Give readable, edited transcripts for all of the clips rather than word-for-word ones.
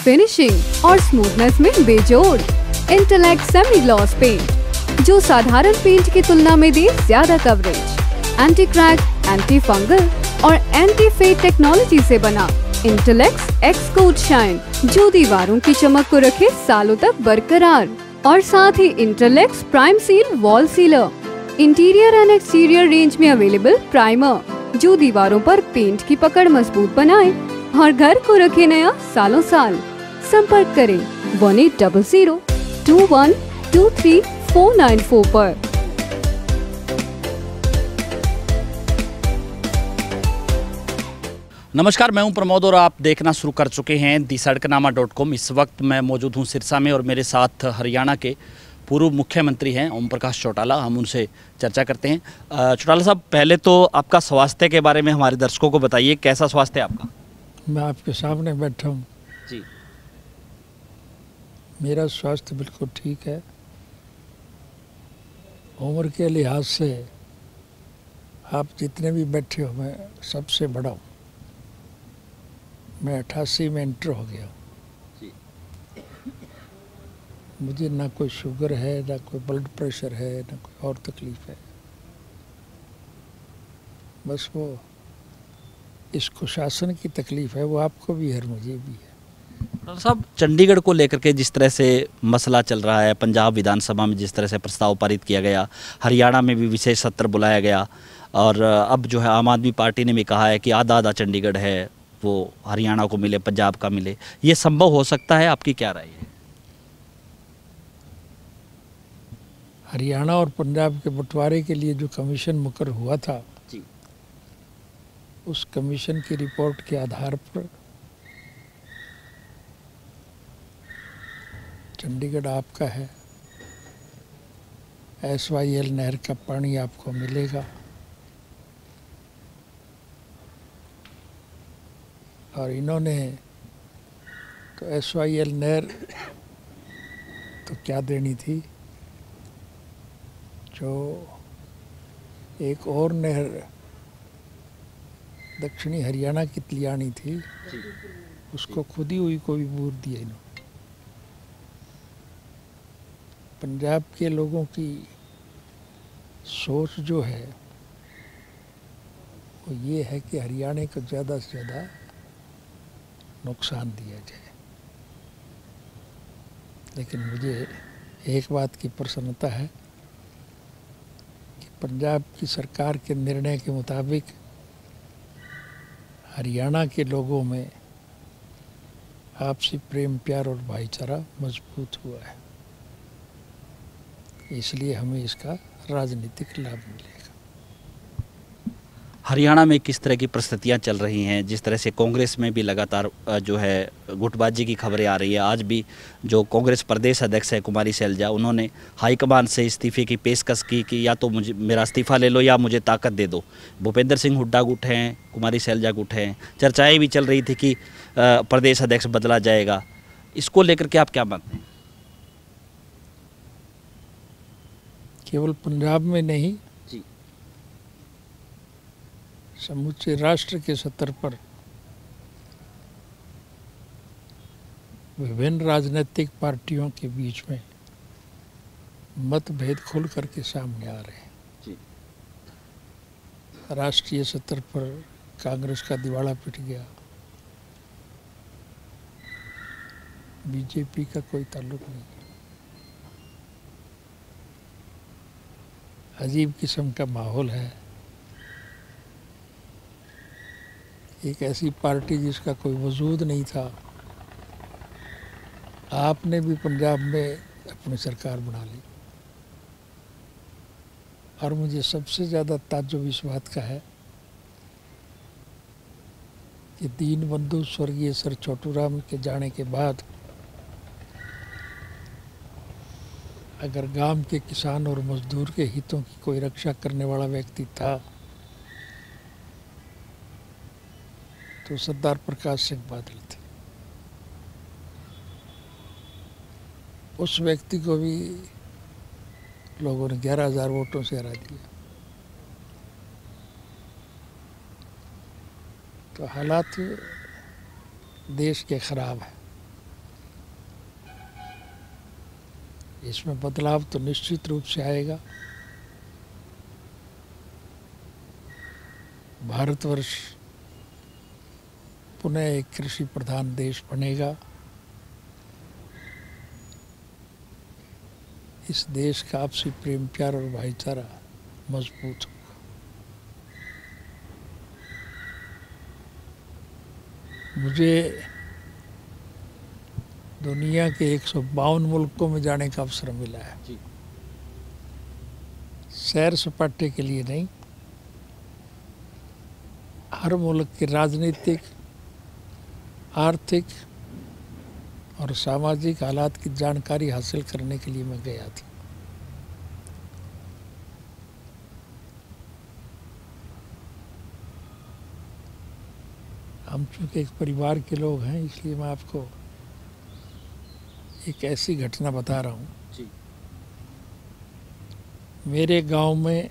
Finishing और smoothness में बेजोड़। इंटेलेक्ट सेमी ग्लॉस पेंट जो साधारण पेंट की तुलना में दे ज्यादा coverage. Anti crack, anti fungal और एंटी फेड टेक्नोलॉजी से बना इंटेलेक्ट एक्स कोट शाइन जो दीवारों की चमक को रखे सालों तक बरकरार। और साथ ही Intellect Prime Seal wall sealer, interior and exterior range में अवेलेबल प्राइमर जो दीवारों पर पेंट की पकड़ मजबूत बनाए और घर को रखे नया सालों साल। संपर्क करें 1800-2123-494 पर। नमस्कार, मैं हूं प्रमोद और आप देखना शुरू कर चुके हैं दी-सड़कनामा.com। इस वक्त मैं मौजूद हूं सिरसा में और मेरे साथ हरियाणा के पूर्व मुख्यमंत्री हैं ओम प्रकाश चौटाला। हम उनसे चर्चा करते हैं। चौटाला साहब, पहले तो आपका स्वास्थ्य के बारे में हमारे दर्शकों को बताइए, कैसा स्वास्थ्य है आपका? मैं आपके सामने बैठा हूँ जी। मेरा स्वास्थ्य बिल्कुल ठीक है। उम्र के लिहाज से आप जितने भी बैठे हो, मैं सबसे बड़ा हूँ। मैं 88 में इंटर हो गया हूँ। मुझे ना कोई शुगर है, ना कोई ब्लड प्रेशर है, ना कोई और तकलीफ है। बस वो इस कुशासन की तकलीफ है, वो आपको भी है और मुझे भी है। डॉक्टर साहब, चंडीगढ़ को लेकर के जिस तरह से मसला चल रहा है, पंजाब विधानसभा में जिस तरह से प्रस्ताव पारित किया गया, हरियाणा में भी विशेष सत्र बुलाया गया और अब जो है आम आदमी पार्टी ने भी कहा है कि आधा आधा चंडीगढ़ है वो हरियाणा को मिले, पंजाब का मिले। ये संभव हो सकता है? आपकी क्या राय है? हरियाणा और पंजाब के बंटवारे के लिए जो कमीशन मुकर हुआ था जी, उस कमीशन की रिपोर्ट के आधार पर चंडीगढ़ आपका है। SYL नहर का पानी आपको मिलेगा और इन्होंने तो SYL नहर तो क्या देनी थी, जो एक और नहर दक्षिणी हरियाणा की तिलियानी थी, उसको खुदी हुई को भी बूर दिया इन्होंने। पंजाब के लोगों की सोच जो है वो ये है कि हरियाणा को ज़्यादा से ज़्यादा नुकसान दिया जाए। लेकिन मुझे एक बात की प्रसन्नता है कि पंजाब की सरकार के निर्णय के मुताबिक हरियाणा के लोगों में आपसी प्रेम, प्यार और भाईचारा मजबूत हुआ है। इसलिए हमें इसका राजनीतिक लाभ मिलेगा। हरियाणा में किस तरह की परिस्थितियां चल रही हैं? जिस तरह से कांग्रेस में भी लगातार जो है गुटबाजी की खबरें आ रही है। आज भी जो कांग्रेस प्रदेश अध्यक्ष है कुमारी शैलजा, उन्होंने हाईकमान से इस्तीफे की पेशकश की कि या तो मुझे मेरा इस्तीफा ले लो या मुझे ताकत दे दो। भूपेंद्र सिंह हुड्डा गुट हैं, कुमारी शैलजा गुट हैं। चर्चाएँ भी चल रही थी कि प्रदेश अध्यक्ष बदला जाएगा। इसको लेकर के आप क्या मानते हैं? केवल पंजाब में नहीं, जी, समूचे राष्ट्र के स्तर पर विभिन्न राजनीतिक पार्टियों के बीच में मतभेद खुल करके सामने आ रहे हैं। जी। राष्ट्रीय स्तर पर कांग्रेस का दिवाला पिट गया, बीजेपी का कोई ताल्लुक नहीं। अजीब किस्म का माहौल है। एक ऐसी पार्टी जिसका कोई वजूद नहीं था, आपने भी पंजाब में अपनी सरकार बना ली। और मुझे सबसे ज़्यादा ताज्जुब इस बात का है कि दीनबंधु स्वर्गीय सर छोटूराम के जाने के बाद अगर गांव के किसान और मजदूर के हितों की कोई रक्षा करने वाला व्यक्ति था तो सरदार प्रकाश सिंह बादल थे। उस व्यक्ति को भी लोगों ने 11,000 वोटों से हरा दिया। तो हालात देश के ख़राब हैं। इसमें बदलाव तो निश्चित रूप से आएगा। भारतवर्ष पुनः एक कृषि प्रधान देश बनेगा। इस देश का आपसी प्रेम प्यार और भाईचारा मजबूत होगा। मुझे दुनिया के 152 मुल्कों में जाने का अवसर मिला है। सैर सपाटे के लिए नहीं, हर मुल्क के राजनीतिक, आर्थिक और सामाजिक हालात की जानकारी हासिल करने के लिए मैं गया था। हम चूँकि एक परिवार के लोग हैं, इसलिए मैं आपको एक ऐसी घटना बता रहा हूँ। मेरे गांव में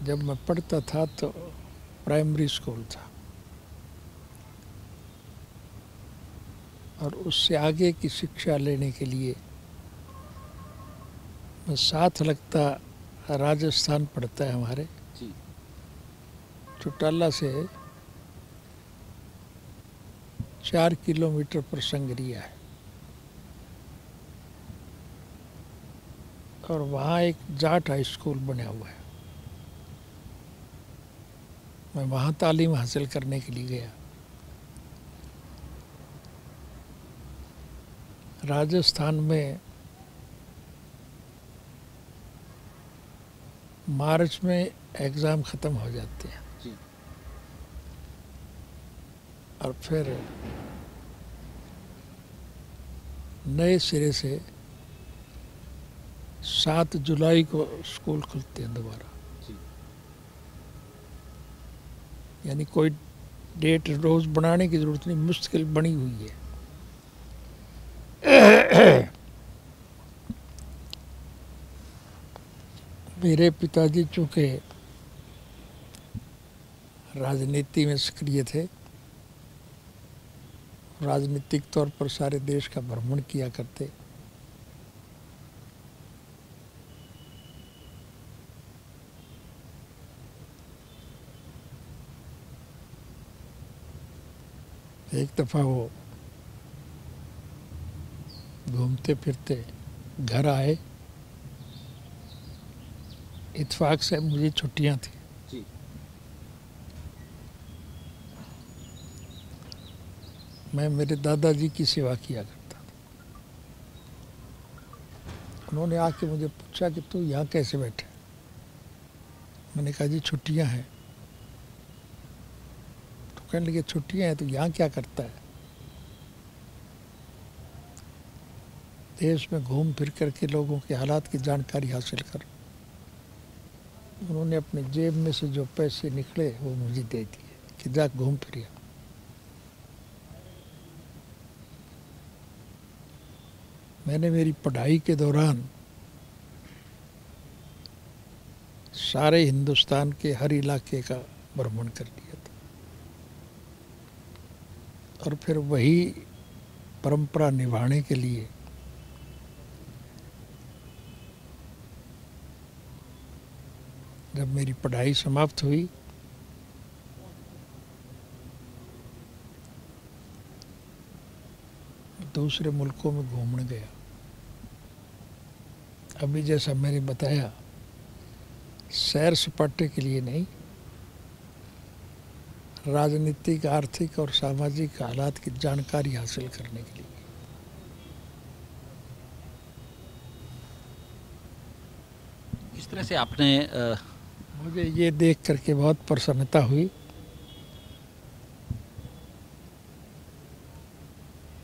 जब मैं पढ़ता था तो प्राइमरी स्कूल था, और उससे आगे की शिक्षा लेने के लिए मैं साथ लगता राजस्थान पड़ता है हमारे, चौटाला से 4 किलोमीटर पर संगरिया है, और वहाँ एक जाट हाई स्कूल बना हुआ है। मैं वहाँ तालीम हासिल करने के लिए गया। राजस्थान में मार्च में एग्ज़ाम ख़त्म हो जाते हैं और फिर नए सिरे से 7 जुलाई को स्कूल खुलते हैं दोबारा। यानी कोई डेट रोज़ बनाने की ज़रूरत नहीं, मुश्किल बनी हुई है। मेरे पिताजी चूँकि राजनीति में सक्रिय थे, राजनीतिक तौर पर सारे देश का भ्रमण किया करते, एक दफ़ा वो घूमते फिरते घर आए। इत्तेफाक से मुझे छुट्टियां थी। मैं मेरे दादाजी की सेवा किया करता था। उन्होंने आके मुझे पूछा कि तू यहाँ कैसे बैठे। मैंने कहा जी छुट्टियां हैं। तो कहने लगे छुट्टियां हैं तो यहाँ क्या करता है। देश में घूम फिर करके लोगों के हालात की जानकारी हासिल कर। उन्होंने अपनी जेब में से जो पैसे निकले वो मुझे दे दिए कि जा घूम फिर। मैंने मेरी पढ़ाई के दौरान सारे हिंदुस्तान के हर इलाके का भ्रमण कर लिया था, और फिर वही परंपरा निभाने के लिए जब मेरी पढ़ाई समाप्त हुई दूसरे मुल्कों में घूमने गया। अभी जैसा मैंने बताया, सैर सपाटे के लिए नहीं, राजनीतिक, आर्थिक और सामाजिक हालात की जानकारी हासिल करने के लिए। इस तरह से आपने मुझे ये देख करके बहुत प्रसन्नता हुई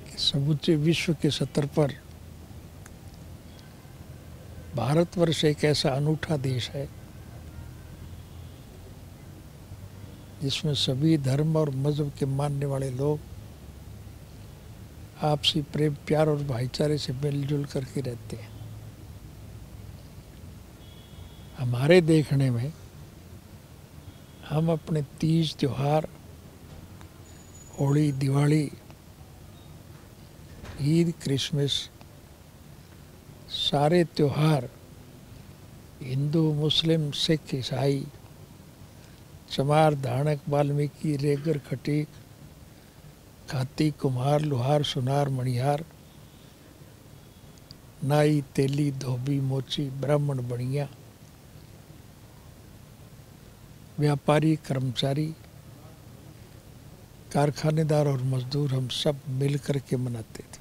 कि समूचे विश्व के स्तर पर भारतवर्ष एक ऐसा अनूठा देश है जिसमें सभी धर्म और मजहब के मानने वाले लोग आपसी प्रेम प्यार और भाईचारे से मिलजुल करके रहते हैं। हमारे देखने में हम अपने तीज त्योहार, होली, दिवाली, ईद, क्रिसमस सारे त्योहार हिंदू, मुस्लिम, सिख, ईसाई, चमार, धानक, वाल्मीकि, रेगर, खटीक, खाती, कुम्हार, लोहार, सुनार, मणिहार, नाई, तेली, धोबी, मोची, ब्राह्मण, बनिया, व्यापारी, कर्मचारी, कारखानेदार और मजदूर, हम सब मिल कर के मनाते थे।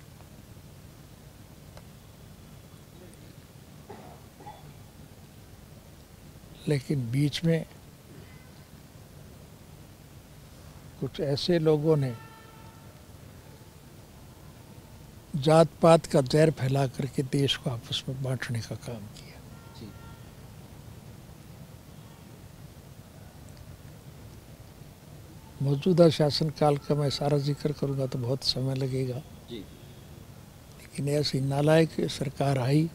लेकिन बीच में कुछ ऐसे लोगों ने जात पात का जहर फैला करके देश को आपस में बांटने का काम किया। मौजूदा शासनकाल का मैं सारा जिक्र करूंगा तो बहुत समय लगेगा जी। लेकिन ऐसी नालायक सरकार आई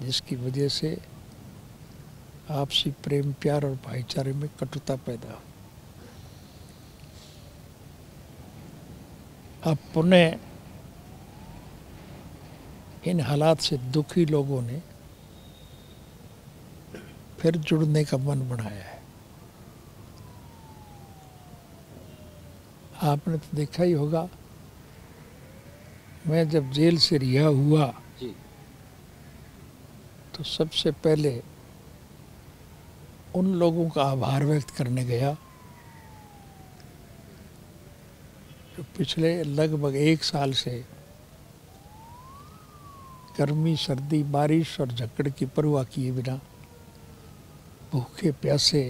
जिसकी वजह से आपसी प्रेम, प्यार और भाईचारे में कटुता पैदा हुई। अब पुनः इन हालात से दुखी लोगों ने फिर जुड़ने का मन बनाया है। आपने तो देखा ही होगा, मैं जब जेल से रिहा हुआ जी, तो सबसे पहले उन लोगों का आभार व्यक्त करने गया जो पिछले लगभग 1 साल से गर्मी, सर्दी, बारिश और झक्कड़ की परवाह किए बिना भूखे प्यासे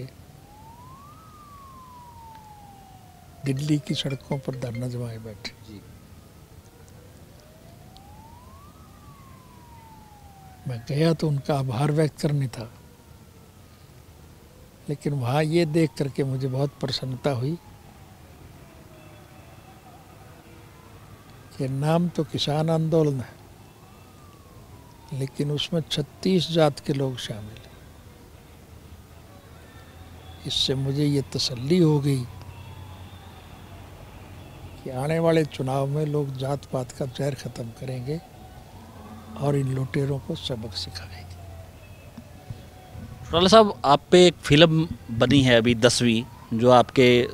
दिल्ली की सड़कों पर धरना जमाए बैठे जी। मैं गया तो उनका आभार व्यक्त करने था, लेकिन वहाँ ये देख करके मुझे बहुत प्रसन्नता हुई कि नाम तो किसान आंदोलन है, लेकिन उसमें 36 जात के लोग शामिल हैं। इससे मुझे ये तसल्ली हो गई कि आने वाले चुनाव में लोग जात पात का जहर खत्म करेंगे और इन लुटेरों को सबक सिखाएंगे। चौटाला साहब, आप पे एक फिल्म बनी है अभी 10वीं, जो आपके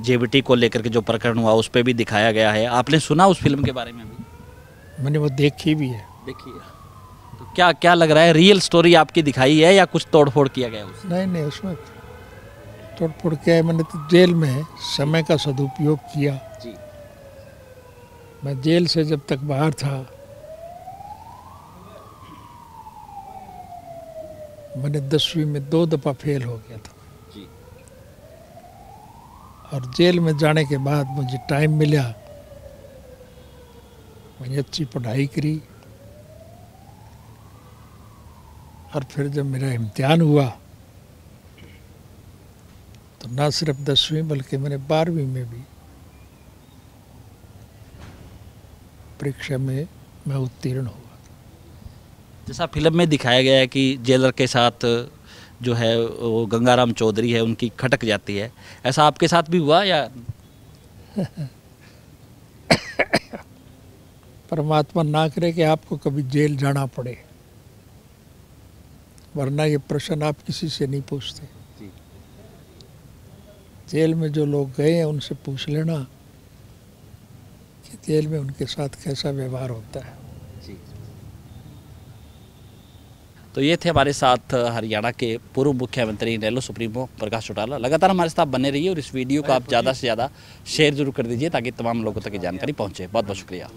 जेबीटी को लेकर के जो प्रकरण हुआ उस पर भी दिखाया गया है। आपने सुना उस फिल्म के बारे में? अभी मैंने वो देखी भी है। देखी है तो क्या लग रहा है, रियल स्टोरी आपकी दिखाई है या कुछ तोड़फोड़ किया गया उसमें? नहीं, उसमें तोड़फोड़ किया है। मैंने तो जेल में समय का सदुपयोग किया जी। मैं जेल से जब तक बाहर था, मैंने 10वीं में 2 दफ़ा फेल हो गया था जी। और जेल में जाने के बाद मुझे टाइम मिला, मैंने अच्छी पढ़ाई करी और फिर जब मेरा इम्तिहान हुआ तो ना सिर्फ 10वीं बल्कि मैंने 12वीं में भी परीक्षा में मैं उत्तीर्ण हुआ। जैसा फिल्म में दिखाया गया है कि जेलर के साथ जो है वो गंगाराम चौधरी है, उनकी खटक जाती है, ऐसा आपके साथ भी हुआ या? परमात्मा ना करे कि आपको कभी जेल जाना पड़े, वरना ये प्रश्न आप किसी से नहीं पूछते जी। जेल में जो लोग गए हैं उनसे पूछ लेना कि जेल में उनके साथ कैसा व्यवहार होता है जी। तो ये थे हमारे साथ हरियाणा के पूर्व मुख्यमंत्री इनेलो सुप्रीमो प्रकाश चौटाला। लगातार हमारे साथ बने रहिए और इस वीडियो को आप ज़्यादा से ज़्यादा शेयर जरूर कर दीजिए ताकि तमाम लोगों तक ये जानकारी पहुँचे। बहुत बहुत शुक्रिया।